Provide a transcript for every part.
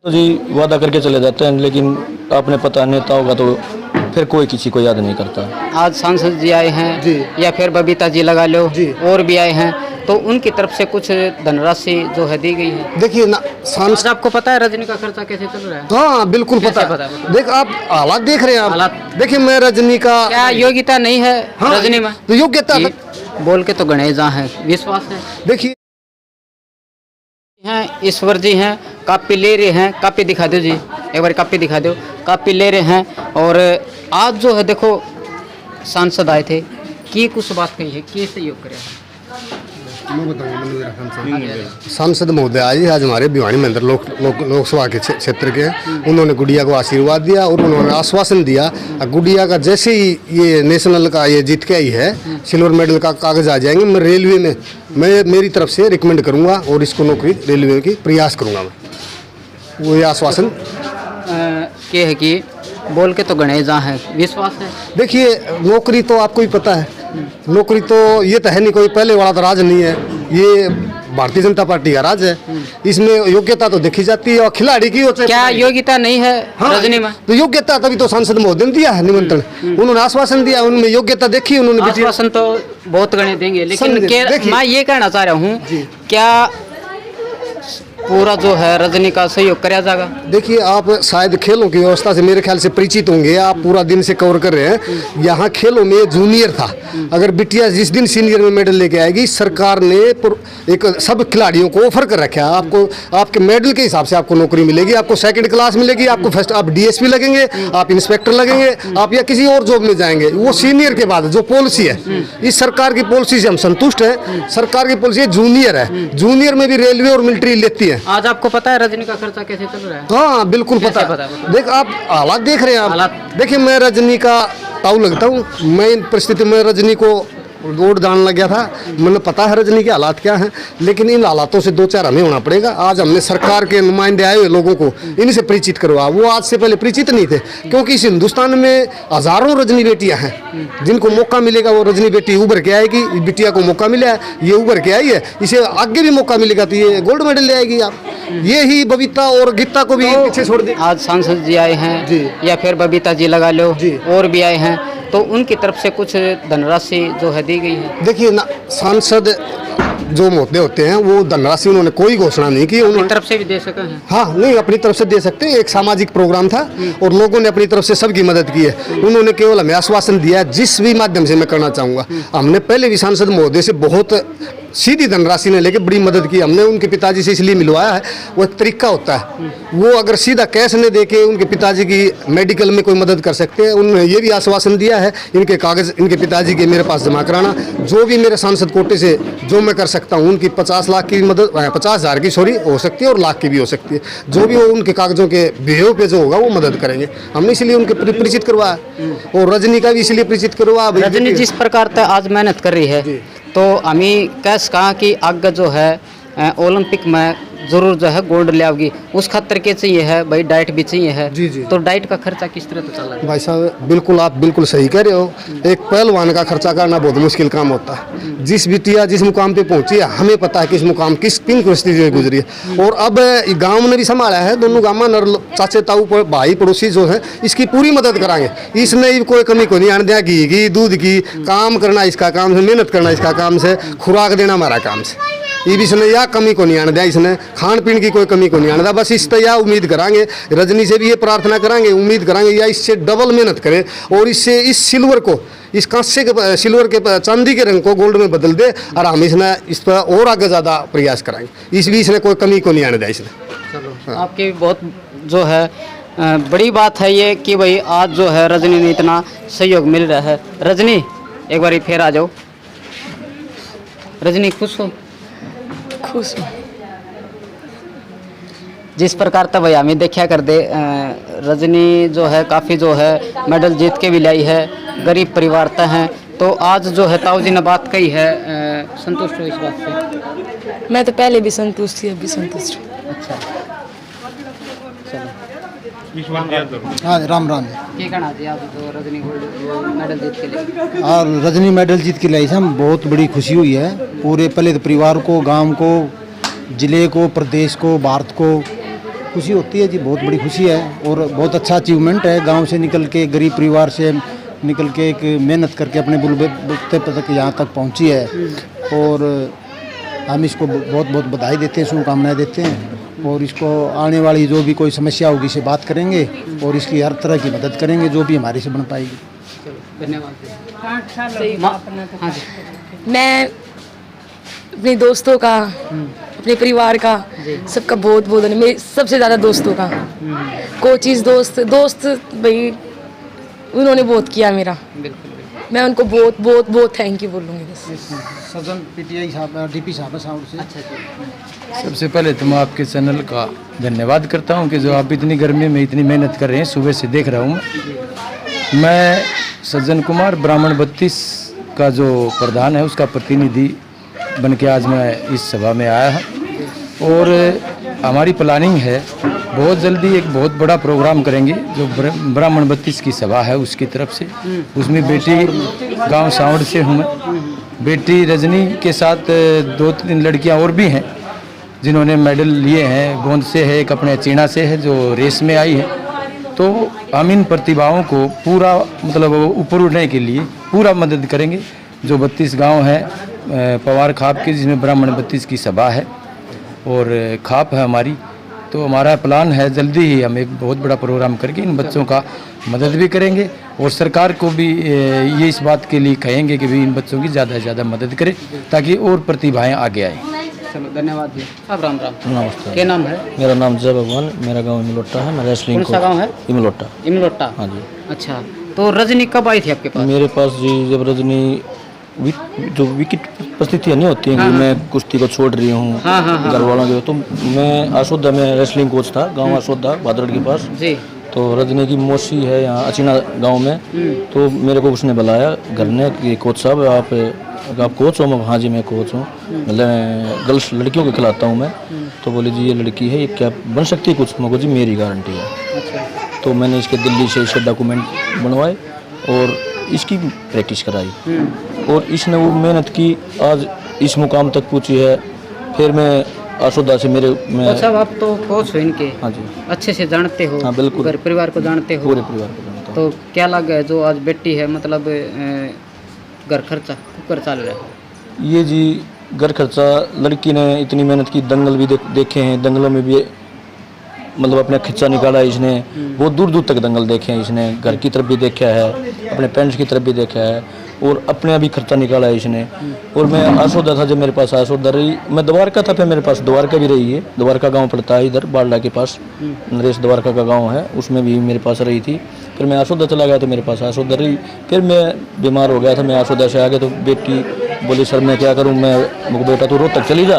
तो जी वादा करके चले जाते हैं, लेकिन आपने पता नेता होगा तो फिर कोई किसी को याद नहीं करता। आज सांसद जी आए हैं जी। या फिर बबीता जी लगा लो जी। और भी आए हैं, तो उनकी तरफ से कुछ धनराशि जो है दी गई है। देखिए ना आज सांसद। आपको पता है रजनी का खर्चा कैसे चल रहा है? हाँ बिल्कुल कैसे पता पता है। है? देख आप हालात देख रहे हैं हालात। आप। देखिए मैं रजनी का क्या योग्यता नहीं है हाँ, रजनी में? तो योग्यता जी, बोल के तो गणेश जहाँ है, विश्वास है। देखिए हैं ईश्वर जी हैं, कापी ले रहे हैं, कापी दिखा दो जी, एक बार कापी दिखा दो, कापी ले रहे हैं। और आज जो है देखो सांसद आए थे, की कुछ बात कही है, की सहयोग करे? मैं बताऊंगा। सांसद महोदय आए आज हमारे भिवानी में अंदर लोकसभा के क्षेत्र के हैं। उन्होंने गुड़िया को आशीर्वाद दिया और उन्होंने आश्वासन दिया गुड़िया का जैसे ही ये नेशनल का ये जीत के आई है सिल्वर मेडल का कागज आ जाएंगे, मैं रेलवे में मैं मेरी तरफ से रिकमेंड करूंगा और इसको नौकरी रेलवे की प्रयास करूंगा। मैं वो ये आश्वासन के है कि बोल के तो गणेश जहाँ है, विश्वास है। देखिए नौकरी तो आपको ही पता है, नौकरी तो ये तो है नहीं, कोई पहले वाला तो राज नहीं है, ये भारतीय जनता पार्टी का राज है। इसमें योग्यता तो देखी जाती है और खिलाड़ी की होती है। क्या योग्यता नहीं है हाँ, रजनी में? तो योग्यता तभी तो सांसद महोदय ने दिया है निमंत्रण, उन्होंने आश्वासन दिया, उनमें योग्यता देखी उन्होंने। आश्वासन तो बहुत गणे देंगे, लेकिन देखिए। मैं ये कहना चाह रहा हूँ, क्या पूरा जो है रजनी का सहयोग कराया जाएगा? देखिए आप शायद खेलों की व्यवस्था से मेरे ख्याल से परिचित होंगे, आप पूरा दिन से कवर कर रहे हैं। यहाँ खेलों में जूनियर था, अगर बिटिया जिस दिन सीनियर में मेडल लेके आएगी सरकार ने एक सब खिलाड़ियों को ऑफर कर रखा है, आपको आपके मेडल के हिसाब से आपको नौकरी मिलेगी, आपको सेकंड क्लास मिलेगी, आपको फर्स्ट आप डीएसपी लगेंगे, आप इंस्पेक्टर लगेंगे, आप या किसी और जॉब में जाएंगे। वो सीनियर के बाद जो पॉलिसी है, इस सरकार की पॉलिसी से हम संतुष्ट हैं। सरकार की पॉलिसी जूनियर है, जूनियर में भी रेलवे और मिलिट्री लेती है। आज आपको पता है रजनी का खर्चा कैसे चल रहा है? हाँ बिल्कुल कैसे पता पता है? देख आप हालात देख रहे हैं आप। हालात। देखिए मैं रजनी का ताऊ लगता हूँ, मैं इन परिस्थिति में रजनी को वोट डालने लग गया था, मुझे पता है रजनी के हालात क्या हैं, लेकिन इन हालातों से दो चार हमें होना पड़ेगा। आज हमने सरकार के नुमाइंदे आए हुए लोगों को इनसे परिचित करवा, वो आज से पहले परिचित नहीं थे, क्योंकि इस हिंदुस्तान में हजारों रजनी बेटियां हैं, जिनको मौका मिलेगा वो रजनी बेटी उभर के आएगी। बिटिया को मौका मिला है, ये उभर के आई है, इसे आगे भी मौका मिलेगा तो ये गोल्ड मेडल ले आएगी। आप ये ही बबीता और गीता को भी पीछे छोड़ दे। आज सांसद जी आए हैं जी। या फिर बबीता जी लगा लो जी। और भी आए हैं, तो उनकी तरफ से कुछ धनराशि जो है दी गई है। देखिए ना सांसद जो महोदय होते हैं वो धनराशि उन्होंने कोई घोषणा नहीं की, अपनी उन्होंने तरफ से भी दे सके हैं। हाँ नहीं अपनी तरफ से दे सकते हैं, एक सामाजिक प्रोग्राम था और लोगों ने अपनी तरफ से सबकी मदद की है। उन्होंने केवल हमें आश्वासन दिया है, जिस भी माध्यम से मैं करना चाहूँगा। हमने पहले भी सांसद महोदय से बहुत सीधी धनराशि ने लेके बड़ी मदद की, हमने उनके पिताजी से इसलिए मिलवाया है, वो एक तरीका होता है, वो अगर सीधा कैश ने दे के उनके पिताजी की मेडिकल में कोई मदद कर सकते हैं। उन्होंने ये भी आश्वासन दिया है इनके कागज इनके पिताजी के मेरे पास जमा कराना, जो भी मेरे सांसद कोटे से जो मैं कर सकता हूँ, उनकी 50 लाख की मदद 50,000 की सॉरी हो सकती है और लाख की भी हो सकती है, जो भी वो उनके कागजों के बेहों पे जो होगा वो मदद करेंगे। हमने इसलिए उनके परिचित करवाया और रजनी का भी इसलिए परिचित करवा। रजनी जिस प्रकार से आज मेहनत कर रही है, तो हमें कैसे कहा कि आगे जो है ओलंपिक में जरूर जो है गोल्ड ले आओगी, उस खातर के चाहिए है भाई, डाइट भी चाहिए है। जी जी। तो डाइट का खर्चा किस तरह से चला है? भाई साहब बिल्कुल आप बिल्कुल सही कह रहे हो, एक पहलवान का खर्चा करना बहुत मुश्किल काम होता है। जिस बिटिया जिस मुकाम पे पहुंची है, हमें पता है किस मुकाम किस किन परिस्थिति में गुजरी है, और अब गांव ने भी संभाला है, दोनों गांव में चाचे ताऊ भाई पड़ोसी जो है इसकी पूरी मदद कराएंगे। इसमें कोई कमी को नहीं आने दिया, घी की दूध की, काम करना इसका काम से, मेहनत करना इसका काम से, खुराक देना हमारा काम से, ये भी इसने या कमी को नहीं आने दिया, इसने खान पीन की कोई कमी को नहीं आने दिया। बस इस या उम्मीद करांगे, रजनी से भी ये प्रार्थना करांगे, उम्मीद करांगे या इससे डबल मेहनत करे और इससे इस सिल्वर को, इस कांसे के सिल्वर के चांदी के रंग को गोल्ड में बदल दे, और हम इसने इस पर और आगे ज़्यादा प्रयास कराएंगे। इस भी इसने कोई कमी को नहीं आने दिया इसने। चलो आपकी बहुत जो है बड़ी बात है ये कि भाई आज जो है रजनी ने इतना सहयोग मिल रहा है। रजनी एक बार फिर आ जाओ। रजनी खुश हो? खुश हूँ। जिस प्रकार तब भैया हमें देखा कर दे, रजनी जो है काफ़ी जो है मेडल जीत के भी लाई है, गरीब परिवार का है, तो आज जो है ताऊ जी ने बात कही है, संतुष्ट हो इस बात से? मैं तो पहले भी संतुष्ट थी, अब भी संतुष्ट हूँ। अच्छा चलो हाँ राम राम क्या कहना जी आप जो रजनी गोल्ड मेडल जीत के लिए? और रजनी मेडल जीत के लिए हम बहुत बड़ी खुशी हुई है, पूरे पहले तो परिवार को, गांव को, जिले को, प्रदेश को, भारत को खुशी होती है जी, बहुत बड़ी खुशी है और बहुत अच्छा अचीवमेंट है। गांव से निकल के, गरीब परिवार से निकल के, एक मेहनत करके अपने बलबूते तक यहाँ तक पहुँची है और हम इसको बहुत बहुत बधाई देते हैं, शुभकामनाएं देते हैं और इसको आने वाली जो भी कोई समस्या होगी इसे बात करेंगे और इसकी हर तरह की मदद करेंगे जो भी हमारे से बन पाएगी। धन्यवाद। हाँ जी। मैं अपने दोस्तों का, अपने परिवार का, सबका बहुत बहुत धन्यवाद। मेरे सबसे ज़्यादा दोस्तों का, कोचिज दोस्त भाई, उन्होंने बहुत किया मेरा। मैं उनको बहुत बहुत बहुत थैंक यू बोलूँगी बस। सजन पीटीआई साहब, डीपी साहब साउंड से। अच्छा। सबसे पहले तो मैं आपके चैनल का धन्यवाद करता हूं कि जो आप इतनी गर्मी में इतनी मेहनत कर रहे हैं, सुबह से देख रहा हूं। मैं सज्जन कुमार ब्राह्मण 32 का जो प्रधान है उसका प्रतिनिधि बन के आज मैं इस सभा में आया हूं और हमारी प्लानिंग है बहुत जल्दी एक बहुत बड़ा प्रोग्राम करेंगे जो ब्राह्मण 32 की सभा है उसकी तरफ से। उसमें बेटी गांव सावड़ से हूँ मैं, बेटी रजनी के साथ 2-3 लड़कियां और भी हैं जिन्होंने मेडल लिए हैं। गोंद से है, एक अपने चीना से है जो रेस में आई है। तो हम इन प्रतिभाओं को पूरा मतलब ऊपर उठने के लिए पूरा मदद करेंगे। जो 32 गांव हैं पवार खाप के, जिसमें ब्राह्मण 32 की सभा है और खाप है हमारी, तो हमारा प्लान है जल्दी ही हम एक बहुत बड़ा प्रोग्राम करके इन बच्चों का मदद भी करेंगे और सरकार को भी ये इस बात के लिए कहेंगे कि भी इन बच्चों की ज़्यादा से ज़्यादा मदद करें ताकि और प्रतिभाएं आगे आएँ। चलो धन्यवाद जी। अब राम राम। नमस्ते। क्या नाम है? मेरा नाम जय भगवान, मेरा गांव इमलोटा है। मैं रेसलिंग कौन सा गांव है? इमलोटा। इमलोटा। हाँ जी। अच्छा, तो रजनी कब आई थी आपके पास? मेरे पास जी जब रजनी जो विकेट परिस्थितियाँ नहीं होती हैं कि मैं कुश्ती को छोड़ रही हूँ घर वालों के, तो मैं आसोदा में रेसलिंग कोच था, गांव आसोदा भादरड़ के पास जी। तो रजनी की मौसी है यहाँ अचीना गांव में, तो मेरे को उसने बुलाया घर ने कि कोच साहब आप कोच हो? मैं हाँ जी मैं कोच हूँ, मतलब गर्ल्स लड़कियों को खिलाता हूँ मैं। तो बोले जी ये लड़की है, ये क्या बन सकती है कुछ? मैं जी मेरी गारंटी है। तो मैंने इसके दिल्ली से इसके डॉक्यूमेंट बनवाए और इसकी प्रैक्टिस कराई और इसने वो मेहनत की, आज इस मुकाम तक पहुंची है। फिर मैं आसोदा से मैं साहब आप तो कोच हो इनके, हाँ जी, अच्छे से जानते हो। हाँ बिल्कुल, घर परिवार को जानते हो। पूरे परिवार को जानता हूँ। तो क्या लगा है जो आज बेटी है, मतलब घर खर्चा कुकर चल रहा है? ये जी घर खर्चा, लड़की ने इतनी मेहनत की, दंगल भी देखे हैं, दंगलों में भी मतलब अपना खिस्सा निकाला है इसने, बहुत दूर दूर तक दंगल देखे हैं इसने, घर की तरफ भी देखा है, अपने पेरेंट्स की तरफ भी देखा है और अपने भी खर्चा निकाला है इसने। और मैं आसोदा था, जब मेरे पास आसोदा रही, मैं द्वारका था, फिर मेरे पास द्वारका भी रही है। द्वारका गांव पड़ता है इधर बारला के पास, नरेश द्वारका का गांव है, उसमें भी मेरे पास रही थी। फिर मैं आसोदा चला गया तो मेरे पास आसोदा रही। फिर मैं बीमार हो गया था, मैं आसोदा से आ गया तो बेटी बोली सर मैं क्या करूँ, मैं बेटा तू रोहतक चली जा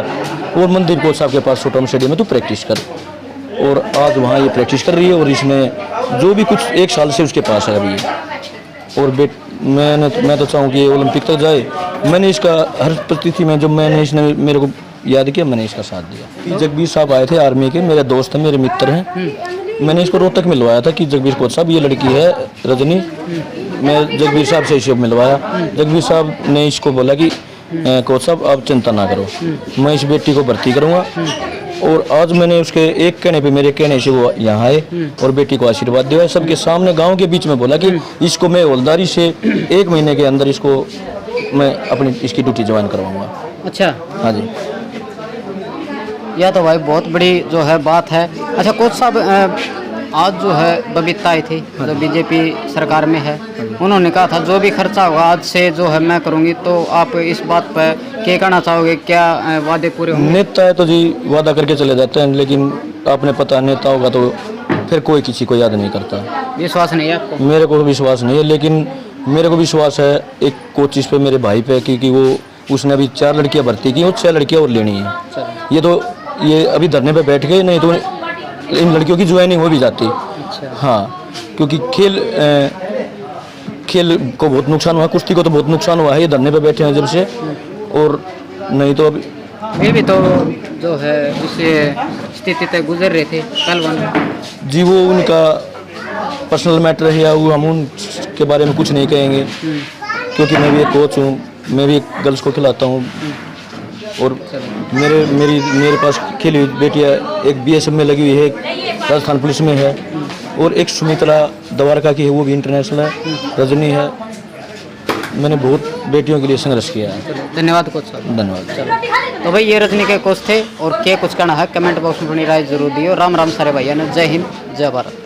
और मंदिर कोच साहब के पास छोटा स्टेडियम में तू प्रैक्टिस कर। और आज वहाँ ये प्रैक्टिस कर रही है और इसने जो भी कुछ 1 साल से उसके पास है अभी। और मैं तो चाहूँ कि ये ओलंपिक तक जाए। मैंने इसका हर परिस्थिति में, जब मैंने इसने मेरे को याद किया, मैंने इसका साथ दिया। जगबीर साहब आए थे आर्मी के, मेरे दोस्त हैं, मेरे मित्र हैं। मैंने इसको रोहतक मिलवाया था कि जगबीर कोच साहब ये लड़की है रजनी, मैं जगबीर साहब से इसे मिलवाया। जगबीर साहब ने इसको बोला कि कोच साहब आप चिंता ना करो, मैं इस बेटी को भर्ती करूँगा। और आज मैंने उसके एक कहने पे, मेरे कहने से वो यहाँ आए और बेटी को आशीर्वाद दिया, सबके सामने गांव के बीच में बोला कि इसको मैं हवलदारी से 1 महीने के अंदर इसको मैं अपनी इसकी ड्यूटी ज्वाइन करवाऊंगा। अच्छा, हाँ जी। यह तो भाई बहुत बड़ी जो है बात है। अच्छा कोच साहब, आज जो है बबीता आई थी जो बीजेपी सरकार में है, उन्होंने कहा था जो भी खर्चा होगा आज से जो है मैं करूंगी, तो आप इस बात पर क्या कहना चाहोगे? क्या वादे पूरे होंगे? नेता है तो जी वादा करके चले जाते हैं, लेकिन आपने पता नेता होगा तो फिर कोई किसी को याद नहीं करता। विश्वास नहीं है आपको? मेरे को विश्वास नहीं है, लेकिन मेरे को विश्वास है एक कोचिस पे, मेरे भाई पे, क्योंकि वो उसने अभी 4 लड़कियां भर्ती की और 6 लड़कियां और लेनी है। ये अभी धरने पे बैठ गए, नहीं तो इन लड़कियों की ज्वाइनिंग हो भी जाती। हाँ, क्योंकि खेल को बहुत नुकसान हुआ, कुश्ती को तो बहुत नुकसान हुआ है, ये धरने पे बैठे हैं जब से। और नहीं तो अभी फिर भी तो जो है उस स्थिति तक गुजर रहे थे पहलवान जी, वो उनका पर्सनल मैटर है, वो हम उनके बारे में कुछ नहीं कहेंगे, क्योंकि मैं भी एक कोच हूँ, मैं भी गर्ल्स को खिलाता हूँ और मेरे पास खेली हुई बेटियाँ, एक बीएसएफ में लगी हुई है, एक राजस्थान पुलिस में है, और एक सुमित्रा द्वारका की है, वो भी इंटरनेशनल है, रजनी है। मैंने बहुत बेटियों के लिए संघर्ष किया है। धन्यवाद कोच साहब। धन्यवाद। तो भाई ये रजनी के कोच थे, और क्या कुछ कहना है कमेंट बॉक्स में अपनी राय जरूर दियो। राम राम सारे भैया ने, जय हिंद जय भारत।